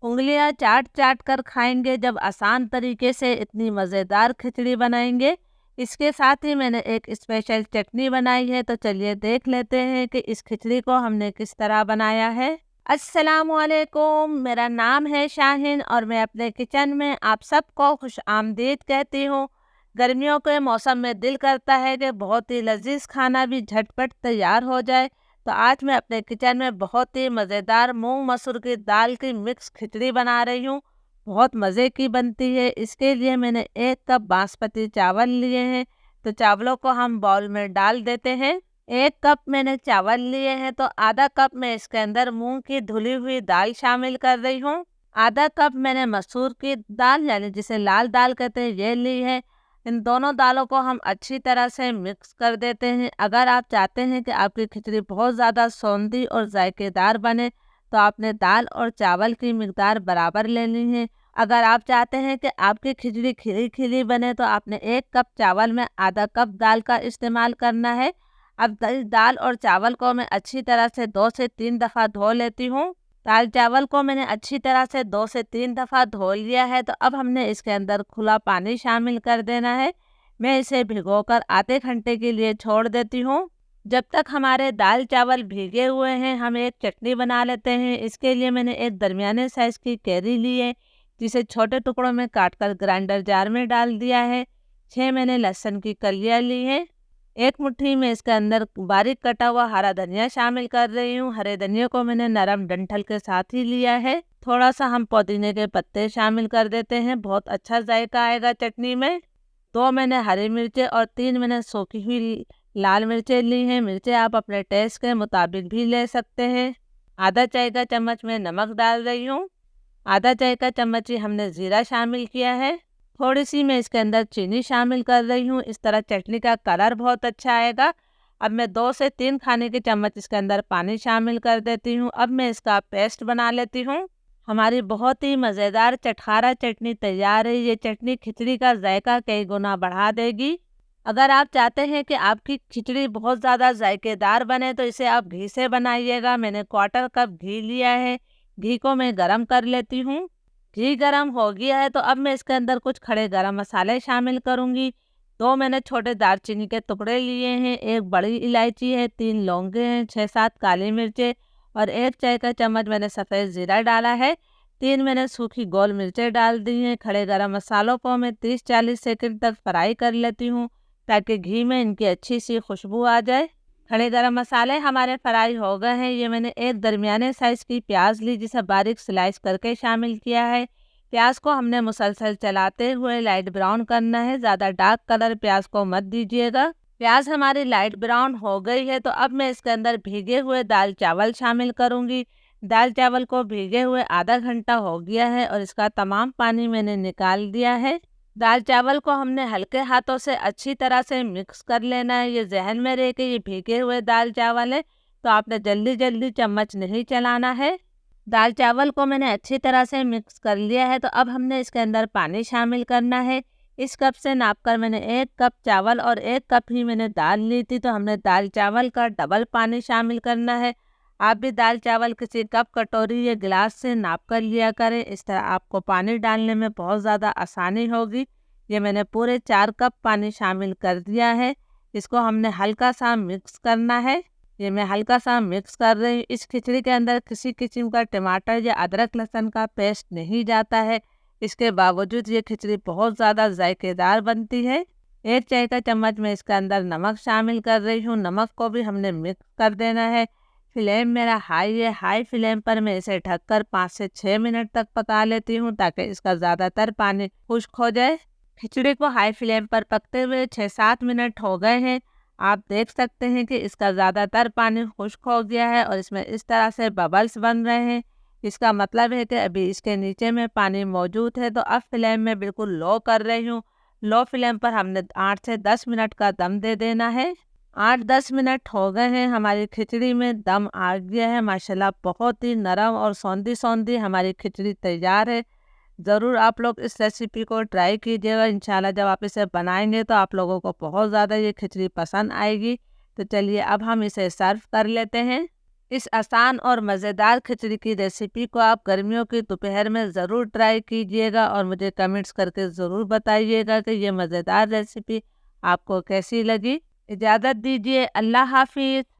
उंगलियां चाट चाट कर खाएंगे जब आसान तरीके से इतनी मज़ेदार खिचड़ी बनाएंगे। इसके साथ ही मैंने एक स्पेशल चटनी बनाई है, तो चलिए देख लेते हैं कि इस खिचड़ी को हमने किस तरह बनाया है। अस्सलामुअलैकुम, मेरा नाम है शाहिन और मैं अपने किचन में आप सबको खुश आमदीद कहती हूँ। गर्मियों के मौसम में दिल करता है कि बहुत ही लजीज खाना भी झटपट तैयार हो जाए। तो आज मैं अपने किचन में बहुत ही मज़ेदार मूंग मसूर की दाल की मिक्स खिचड़ी बना रही हूँ। बहुत मज़े की बनती है। इसके लिए मैंने 1 कप बासमती चावल लिए हैं। तो चावलों को हम बाउल में डाल देते हैं। 1 कप मैंने चावल लिए हैं, तो आधा कप मैं इसके अंदर मूंग की धुली हुई दाल शामिल कर रही हूँ। आधा कप मैंने मसूर की दाल यानी जिसे लाल दाल कहते हैं ये ली है। इन दोनों दालों को हम अच्छी तरह से मिक्स कर देते हैं। अगर आप चाहते हैं कि आपकी खिचड़ी बहुत ज़्यादा सौंधी और जायकेदार बने, तो आपने दाल और चावल की मिकदार बराबर लेनी है। अगर आप चाहते हैं कि आपकी खिचड़ी खिली खिली बने, तो आपने 1 कप चावल में आधा कप दाल का इस्तेमाल करना है। अब दाल और चावल को मैं अच्छी तरह से 2 से 3 दफ़ा धो लेती हूँ। दाल चावल को मैंने अच्छी तरह से 2 से 3 दफ़ा धो लिया है। तो अब हमने इसके अंदर खुला पानी शामिल कर देना है। मैं इसे भिगोकर आधे घंटे के लिए छोड़ देती हूँ। जब तक हमारे दाल चावल भीगे हुए हैं, हम एक चटनी बना लेते हैं। इसके लिए मैंने एक दरमियाने साइज़ की कैरी ली है, जिसे छोटे टुकड़ों में काटकर ग्राइंडर जार में डाल दिया है। 6 मैंने लहसुन की कलियाँ ली हैं। 1 मुट्ठी में इसके अंदर बारीक कटा हुआ हरा धनिया शामिल कर रही हूँ। हरे धनिया को मैंने नरम डंठल के साथ ही लिया है। थोड़ा सा हम पुदीने के पत्ते शामिल कर देते हैं, बहुत अच्छा जायका आएगा चटनी में। 2 मैंने हरी मिर्चें और 3 मैंने सूखी हुई लाल मिर्चें ली हैं। मिर्चें आप अपने टेस्ट के मुताबिक भी ले सकते हैं। आधा चाय का चम्मच में नमक डाल रही हूँ। आधा चाय का चम्मच ही हमने ज़ीरा शामिल किया है। थोड़ी सी मैं इसके अंदर चीनी शामिल कर रही हूँ, इस तरह चटनी का कलर बहुत अच्छा आएगा। अब मैं 2 से 3 खाने के चम्मच इसके अंदर पानी शामिल कर देती हूँ। अब मैं इसका पेस्ट बना लेती हूँ। हमारी बहुत ही मज़ेदार चटखारा चटनी तैयार है। ये चटनी खिचड़ी का जायका कई गुना बढ़ा देगी। अगर आप चाहते हैं कि आपकी खिचड़ी बहुत ज़्यादा जायकेदार बने, तो इसे आप घी से बनाइएगा। मैंने 1/4 कप घी लिया है। घी को मैं गरम कर लेती हूँ। घी गरम हो गया है, तो अब मैं इसके अंदर कुछ खड़े गरम मसाले शामिल करूँगी। 2 मैंने छोटे दालचीनी के टुकड़े लिए हैं, 1 बड़ी इलायची है, 3 लौंगे हैं, 6-7 काली मिर्चें और 1 चाय का चम्मच मैंने सफ़ेद ज़ीरा डाला है। 3 मैंने सूखी गोल मिर्चें डाल दी हैं। खड़े गरम मसालों को मैं 30-40 सेकंड तक फ्राई कर लेती हूँ, ताकि घी में इनकी अच्छी सी खुशबू आ जाए। खड़े गरम मसाले हमारे फ्राई हो गए हैं। ये मैंने एक दरमियाने साइज़ की प्याज ली, जिसे बारीक स्लाइस करके शामिल किया है। प्याज को हमने मुसलसल चलाते हुए लाइट ब्राउन करना है। ज़्यादा डार्क कलर प्याज को मत दीजिएगा। प्याज हमारी लाइट ब्राउन हो गई है, तो अब मैं इसके अंदर भीगे हुए दाल चावल शामिल करूँगी। दाल चावल को भीगे हुए आधा घंटा हो गया है और इसका तमाम पानी मैंने निकाल दिया है। दाल चावल को हमने हल्के हाथों से अच्छी तरह से मिक्स कर लेना है। ये जहन में रहे कि ये भीगे हुए दाल चावल है, तो आपने जल्दी जल्दी चम्मच नहीं चलाना है। दाल चावल को मैंने अच्छी तरह से मिक्स कर लिया है, तो अब हमने इसके अंदर पानी शामिल करना है। इस कप से नापकर मैंने 1 कप चावल और 1 कप ही मैंने दाल ली थी, तो हमने दाल चावल का डबल पानी शामिल करना है। आप भी दाल चावल किसी कप कटोरी या गिलास से नाप कर लिया करें, इस तरह आपको पानी डालने में बहुत ज़्यादा आसानी होगी। ये मैंने पूरे 4 कप पानी शामिल कर दिया है। इसको हमने हल्का सा मिक्स करना है। ये मैं हल्का सा मिक्स कर रही हूँ। इस खिचड़ी के अंदर किसी किस्म का टमाटर या अदरक लहसुन का पेस्ट नहीं जाता है। इसके बावजूद ये खिचड़ी बहुत ज़्यादा जायकेदार बनती है। 1 चाय का चम्मच में इसके अंदर नमक शामिल कर रही हूँ। नमक को भी हमने मिक्स कर देना है। फ्लेम मेरा हाई है। हाई फ्लेम पर मैं इसे ढककर 5 से 6 मिनट तक पका लेती हूँ, ताकि इसका ज़्यादातर पानी खुश्क हो जाए। खिचड़ी को हाई फ्लेम पर पकते हुए 6-7 मिनट हो गए हैं। आप देख सकते हैं कि इसका ज़्यादातर पानी खुश्क हो गया है और इसमें इस तरह से बबल्स बन रहे हैं। इसका मतलब है कि अभी इसके नीचे में पानी मौजूद है। तो अब फ्लेम में बिल्कुल लो कर रही हूँ। लो फ्लेम पर हमने 8 से 10 मिनट का दम दे देना है। 8-10 मिनट हो गए हैं। हमारी खिचड़ी में दम आ गया है। माशाल्लाह बहुत ही नरम और सौंधी सौंधी हमारी खिचड़ी तैयार है। ज़रूर आप लोग इस रेसिपी को ट्राई कीजिएगा। इंशाल्लाह जब आप इसे बनाएंगे तो आप लोगों को बहुत ज़्यादा ये खिचड़ी पसंद आएगी। तो चलिए अब हम इसे सर्व कर लेते हैं। इस आसान और मज़ेदार खिचड़ी की रेसिपी को आप गर्मियों की दोपहर में ज़रूर ट्राई कीजिएगा और मुझे कमेंट्स करके ज़रूर बताइएगा कि ये मज़ेदार रेसिपी आपको कैसी लगी। इजाज़त दीजिए, अल्लाह हाफिज़।